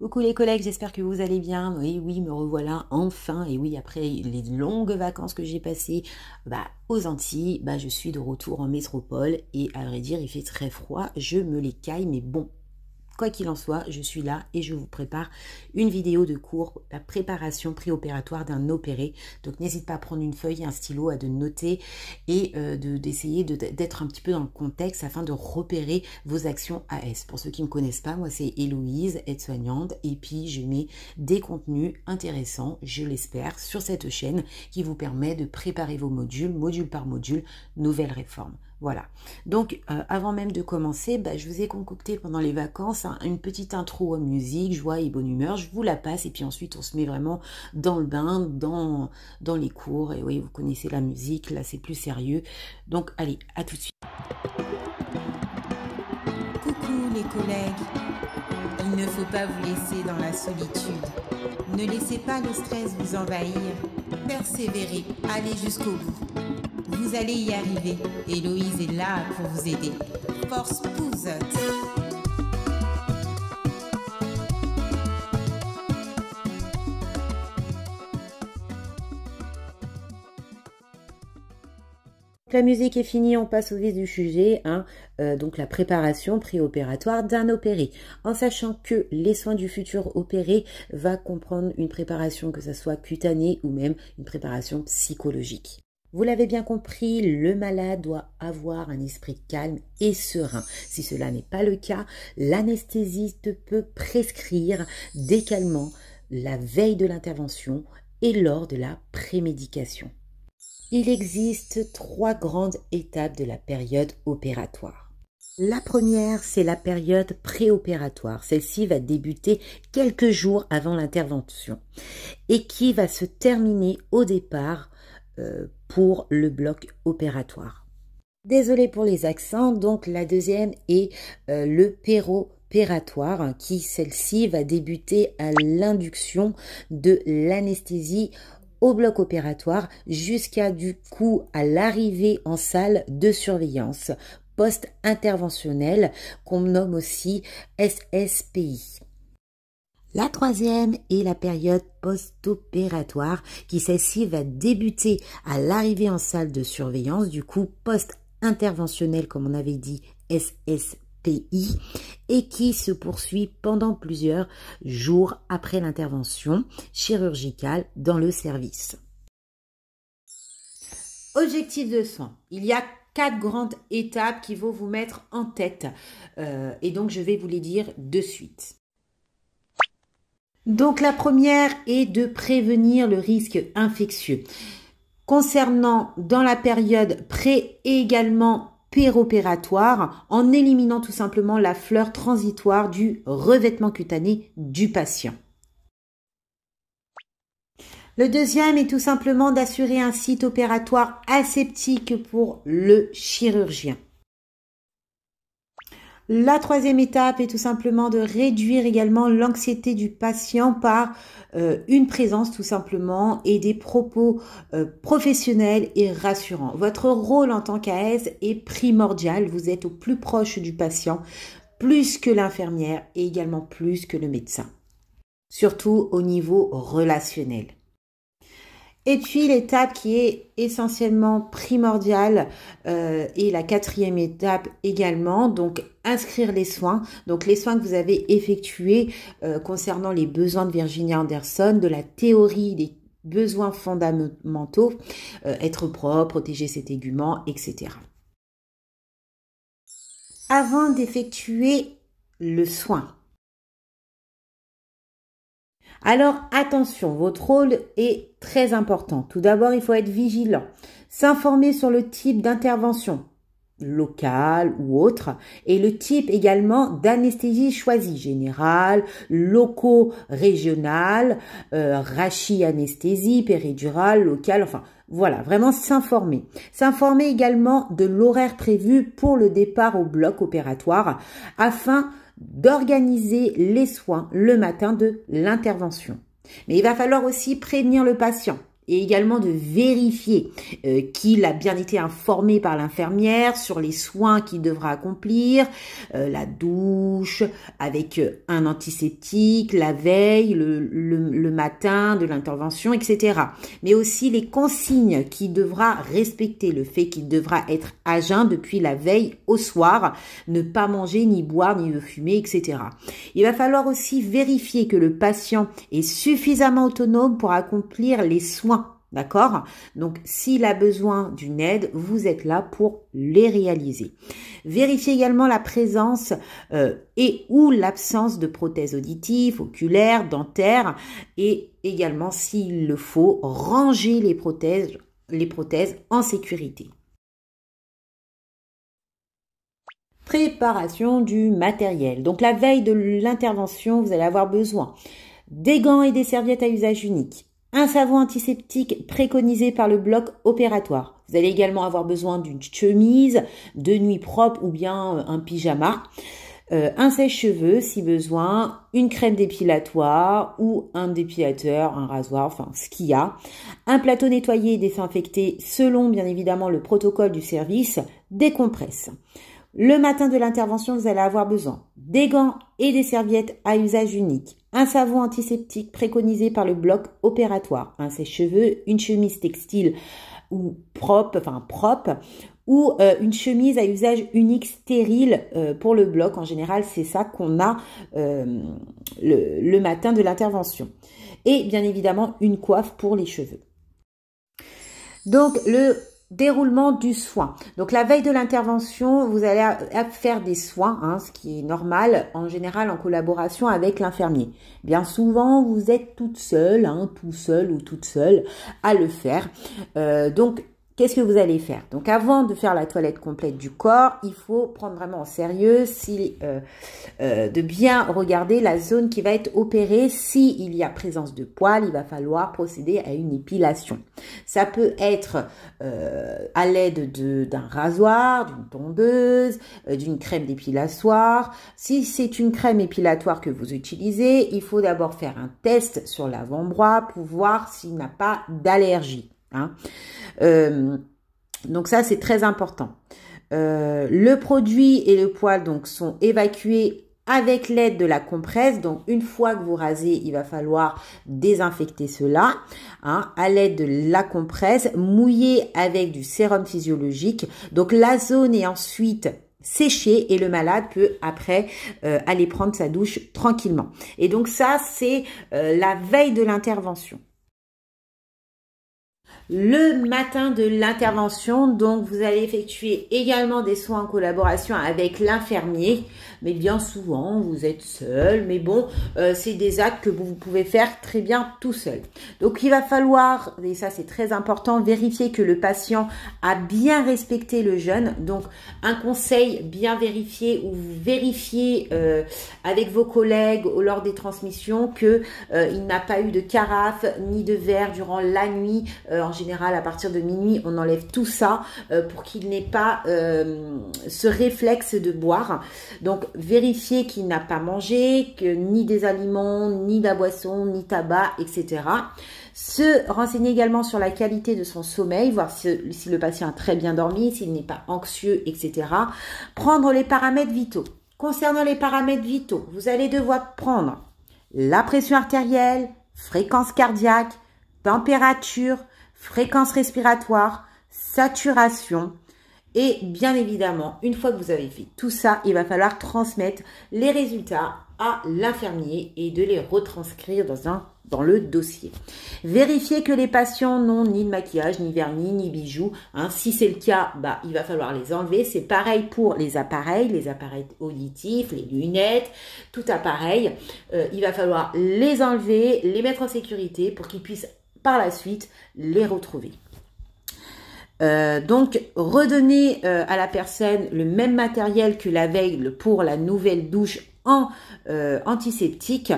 Coucou les collègues, j'espère que vous allez bien. Oui, oui, me revoilà enfin. Et oui, après les longues vacances que j'ai passées aux Antilles, je suis de retour en métropole. Et à vrai dire, il fait très froid. Je me les caille, mais bon, quoi qu'il en soit, je suis là et je vous prépare une vidéo de cours, la préparation préopératoire d'un opéré. Donc n'hésite pas à prendre une feuille et un stylo, à de noter et d'essayer d'être un petit peu dans le contexte afin de repérer vos actions AS. Pour ceux qui ne me connaissent pas, moi c'est Héloïse, aide-soignante, et puis je mets des contenus intéressants, je l'espère, sur cette chaîne qui vous permet de préparer vos modules, module par module, nouvelle réforme. Voilà, donc avant même de commencer, je vous ai concocté pendant les vacances une petite intro en musique, joie et bonne humeur. Je vous la passe et puis ensuite on se met vraiment dans le bain, dans les cours. Et oui, vous connaissez la musique, là c'est plus sérieux. Donc allez, à tout de suite. Coucou les collègues, il ne faut pas vous laisser dans la solitude. Ne laissez pas le stress vous envahir. Persévérez, allez jusqu'au bout. Vous allez y arriver. Héloïse est là pour vous aider. Force pouzote. La musique est finie, on passe au vif du sujet, donc la préparation préopératoire d'un opéré. En sachant que les soins du futur opéré va comprendre une préparation, que ce soit cutanée ou même une préparation psychologique. Vous l'avez bien compris, le malade doit avoir un esprit calme et serein. Si cela n'est pas le cas, l'anesthésiste peut prescrire des calmants la veille de l'intervention et lors de la prémédication. Il existe 3 grandes étapes de la période opératoire. La première, c'est la période préopératoire. Celle-ci va débuter quelques jours avant l'intervention et qui va se terminer au départ pour le bloc opératoire. Désolée pour les accents, donc la deuxième est le péropératoire, qui celle-ci va débuter à l'induction de l'anesthésie au bloc opératoire jusqu'à du coup à l'arrivée en salle de surveillance post-interventionnelle qu'on nomme aussi SSPI. La troisième est la période post-opératoire qui celle-ci va débuter à l'arrivée en salle de surveillance, du coup post-interventionnelle comme on avait dit SSPI, et qui se poursuit pendant plusieurs jours après l'intervention chirurgicale dans le service. Objectif de soins. Il y a 4 grandes étapes qui vont vous mettre en tête et donc je vais vous les dire de suite. Donc la première est de prévenir le risque infectieux. Concernant dans la période pré et également péropératoire, en éliminant tout simplement la fleur transitoire du revêtement cutané du patient. Le deuxième est tout simplement d'assurer un site opératoire aseptique pour le chirurgien. La troisième étape est tout simplement de réduire également l'anxiété du patient par une présence tout simplement et des propos professionnels et rassurants. Votre rôle en tant qu'AS est primordial. Vous êtes au plus proche du patient, plus que l'infirmière et également plus que le médecin. Surtout au niveau relationnel. Et puis l'étape qui est essentiellement primordiale et la quatrième étape également, donc inscrire les soins. Donc les soins que vous avez effectués concernant les besoins de Virginia Anderson, de la théorie des besoins fondamentaux, être propre, protéger ses téguments, etc. Avant d'effectuer le soin. Alors attention, votre rôle est très important. Tout d'abord, il faut être vigilant, s'informer sur le type d'intervention, locale ou autre, et le type également d'anesthésie choisie, générale, loco-régionale, rachi-anesthésie, péridurale, locale, enfin voilà, vraiment s'informer. S'informer également de l'horaire prévu pour le départ au bloc opératoire afin d'organiser les soins le matin de l'intervention. Mais il va falloir aussi prévenir le patient et également de vérifier qu'il a bien été informé par l'infirmière sur les soins qu'il devra accomplir, la douche avec un antiseptique, la veille, le matin de l'intervention, etc. Mais aussi les consignes qu'il devra respecter, le fait qu'il devra être à jeun depuis la veille au soir, ne pas manger, ni boire, ni fumer, etc. Il va falloir aussi vérifier que le patient est suffisamment autonome pour accomplir les soins. D'accord? Donc, s'il a besoin d'une aide, vous êtes là pour les réaliser. Vérifiez également la présence et ou l'absence de prothèses auditives, oculaires, dentaires et également, s'il le faut, ranger les prothèses en sécurité. Préparation du matériel. Donc, la veille de l'intervention, vous allez avoir besoin des gants et des serviettes à usage unique. Un savon antiseptique préconisé par le bloc opératoire. Vous allez également avoir besoin d'une chemise de nuit propre ou bien un pyjama. Un sèche-cheveux si besoin, une crème dépilatoire ou un dépilateur, un rasoir, enfin ce qu'il y a. Un plateau nettoyé et désinfecté selon bien évidemment le protocole du service, des compresses. Le matin de l'intervention, vous allez avoir besoin des gants et des serviettes à usage unique, un savon antiseptique préconisé par le bloc opératoire, un sèche-cheveux, une chemise textile ou propre, ou une chemise à usage unique stérile pour le bloc. En général, c'est ça qu'on a le matin de l'intervention. Et bien évidemment, une coiffe pour les cheveux. Donc, le déroulement du soin. Donc, la veille de l'intervention, vous allez faire des soins, ce qui est normal, en général en collaboration avec l'infirmier. Bien souvent, vous êtes toute seule, tout seul ou toute seule à le faire. Donc, qu'est-ce que vous allez faire? Donc, avant de faire la toilette complète du corps, il faut prendre vraiment au sérieux de bien regarder la zone qui va être opérée. S'il y a présence de poils, il va falloir procéder à une épilation. Ça peut être à l'aide d'un rasoir, d'une tondeuse, d'une crème dépilatoire. Si c'est une crème épilatoire que vous utilisez, il faut d'abord faire un test sur l'avant-bras pour voir s'il n'a pas d'allergie. Donc ça, c'est très important. Le produit et le poil donc sont évacués avec l'aide de la compresse. Donc, une fois que vous rasez, il va falloir désinfecter cela à l'aide de la compresse, mouiller avec du sérum physiologique. Donc, la zone est ensuite séchée et le malade peut après aller prendre sa douche tranquillement. Et donc, ça, c'est la veille de l'intervention. Le matin de l'intervention, donc vous allez effectuer également des soins en collaboration avec l'infirmier, mais bien souvent vous êtes seul, mais bon, c'est des actes que vous pouvez faire très bien tout seul. Donc il va falloir, et ça c'est très important, vérifier que le patient a bien respecté le jeûne. Donc un conseil, bien vérifier ou vérifier avec vos collègues lors des transmissions que il n'a pas eu de carafe ni de verre durant la nuit. En général, à partir de minuit, on enlève tout ça pour qu'il n'ait pas ce réflexe de boire. Donc, vérifiez qu'il n'a pas mangé, que ni des aliments, ni de la boisson, ni tabac, etc. Se renseigner également sur la qualité de son sommeil, voir si le patient a très bien dormi, s'il n'est pas anxieux, etc. Prendre les paramètres vitaux. Concernant les paramètres vitaux, vous allez devoir prendre la pression artérielle, fréquence cardiaque, température, fréquence respiratoire, saturation et bien évidemment, une fois que vous avez fait tout ça, il va falloir transmettre les résultats à l'infirmier et de les retranscrire dans le dossier. Vérifiez que les patients n'ont ni de maquillage, ni vernis, ni bijoux. Si c'est le cas, il va falloir les enlever. C'est pareil pour les appareils auditifs, les lunettes, tout appareil. Il va falloir les enlever, les mettre en sécurité pour qu'ils puissent par la suite les retrouver. Donc, redonner à la personne le même matériel que la veille pour la nouvelle douche en antiseptique.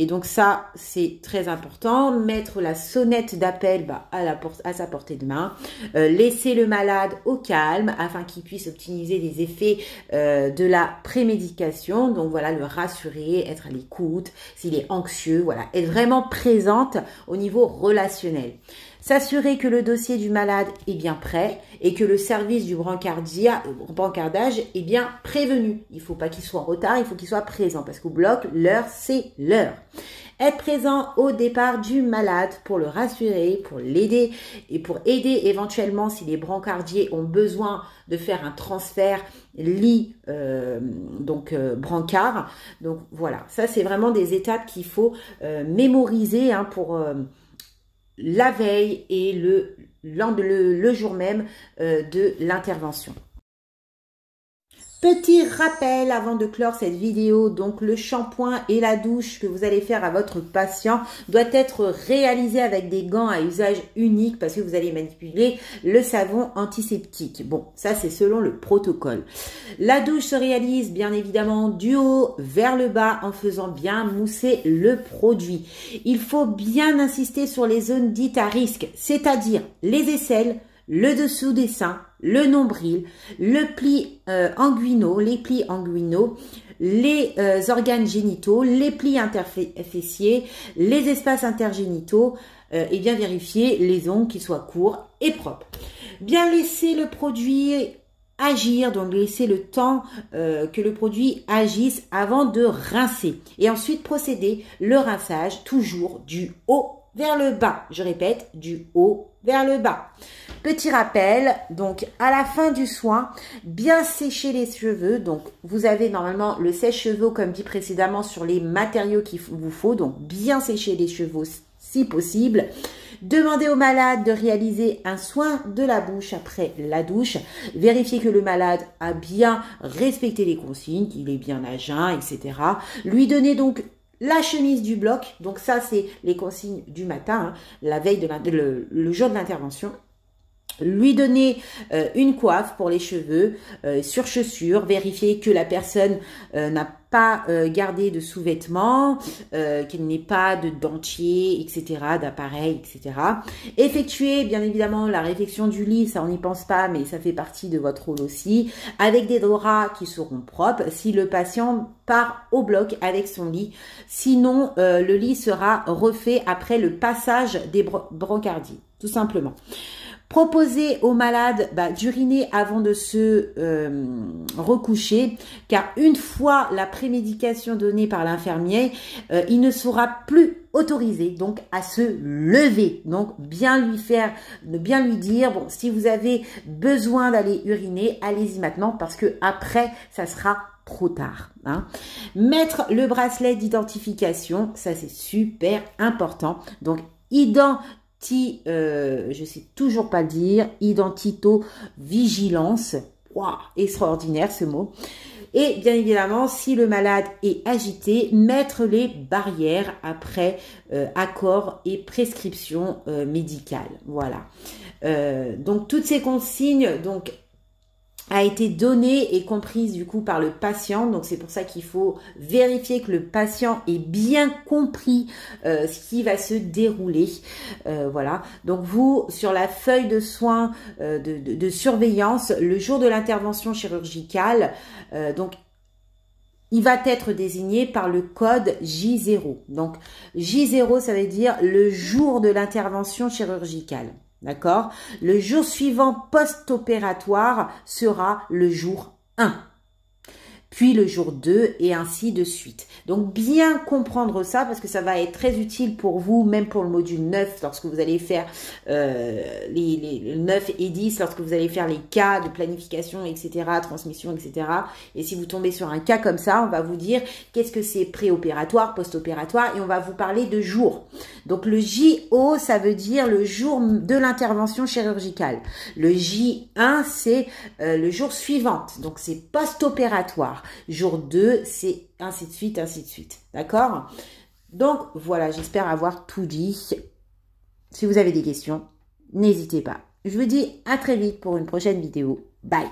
Et donc ça, c'est très important. Mettre la sonnette d'appel à sa portée de main. Laisser le malade au calme afin qu'il puisse optimiser les effets de la prémédication. Donc voilà, le rassurer, être à l'écoute. S'il est anxieux, voilà, être vraiment présente au niveau relationnel. S'assurer que le dossier du malade est bien prêt et que le service du brancardage est bien prévenu. Il ne faut pas qu'il soit en retard, il faut qu'il soit présent parce qu'au bloc, l'heure, c'est l'heure. Être présent au départ du malade pour le rassurer, pour l'aider et pour aider éventuellement si les brancardiers ont besoin de faire un transfert lit, brancard. Donc voilà, ça c'est vraiment des étapes qu'il faut mémoriser pour la veille et le jour même de l'intervention. Petit rappel avant de clore cette vidéo, donc le shampoing et la douche que vous allez faire à votre patient doit être réalisé avec des gants à usage unique parce que vous allez manipuler le savon antiseptique. Bon, ça c'est selon le protocole. La douche se réalise bien évidemment du haut vers le bas en faisant bien mousser le produit. Il faut bien insister sur les zones dites à risque, c'est-à-dire les aisselles, le dessous des seins, le nombril, le pli inguinaux, les plis inguinaux, les organes génitaux, les plis interfessiers, les espaces intergénitaux et bien vérifier les ongles qui soient courts et propres. Bien laisser le produit agir, donc laisser le temps que le produit agisse avant de rincer. Et ensuite procéder le rinçage toujours du haut vers le bas. Je répète, du haut vers le bas. Petit rappel, donc à la fin du soin, bien sécher les cheveux. Donc vous avez normalement le sèche-cheveux comme dit précédemment sur les matériaux qu'il vous faut. Donc bien sécher les cheveux si possible. Demandez au malade de réaliser un soin de la bouche après la douche. Vérifiez que le malade a bien respecté les consignes, qu'il est bien à jeun, etc. Lui donner donc la chemise du bloc. Donc ça, c'est les consignes du matin, la veille le jour de l'intervention. Lui donner une coiffe pour les cheveux, sur chaussures, vérifier que la personne n'a pas gardé de sous-vêtements, qu'il n'ait pas de dentier, etc., d'appareil, etc. Effectuer, bien évidemment, la réfection du lit, ça on n'y pense pas, mais ça fait partie de votre rôle aussi, avec des draps qui seront propres, si le patient part au bloc avec son lit. Sinon, le lit sera refait après le passage des brancardiers, tout simplement. Proposer au malade d'uriner avant de se recoucher, car une fois la prémédication donnée par l'infirmier, il ne sera plus autorisé donc à se lever. Donc bien lui dire, bon, si vous avez besoin d'aller uriner, allez-y maintenant parce que après ça sera trop tard. Mettre le bracelet d'identification, ça c'est super important. Donc je sais toujours pas le dire, identito-vigilance, wow, extraordinaire ce mot. Et bien évidemment, si le malade est agité, mettre les barrières après accord et prescription médicale. Voilà. Donc toutes ces consignes, a été donnée et comprise du coup par le patient. Donc c'est pour ça qu'il faut vérifier que le patient ait bien compris ce qui va se dérouler. Voilà. Donc vous, sur la feuille de soins de surveillance, le jour de l'intervention chirurgicale, il va être désigné par le code J0. Donc J0, ça veut dire le jour de l'intervention chirurgicale. D'accord? Le jour suivant post-opératoire sera le jour 1. Puis le jour 2 et ainsi de suite. Donc bien comprendre ça parce que ça va être très utile pour vous, même pour le module 9 lorsque vous allez faire les 9 et 10, lorsque vous allez faire les cas de planification, etc., transmission, etc. Et si vous tombez sur un cas comme ça, on va vous dire qu'est-ce que c'est préopératoire, post-opératoire et on va vous parler de jour. Donc le JO, ça veut dire le jour de l'intervention chirurgicale. Le J1, c'est le jour suivant, donc c'est post-opératoire. Jour 2, c'est ainsi de suite, ainsi de suite. D'accord? Donc, voilà, j'espère avoir tout dit. Si vous avez des questions, n'hésitez pas. Je vous dis à très vite pour une prochaine vidéo. Bye!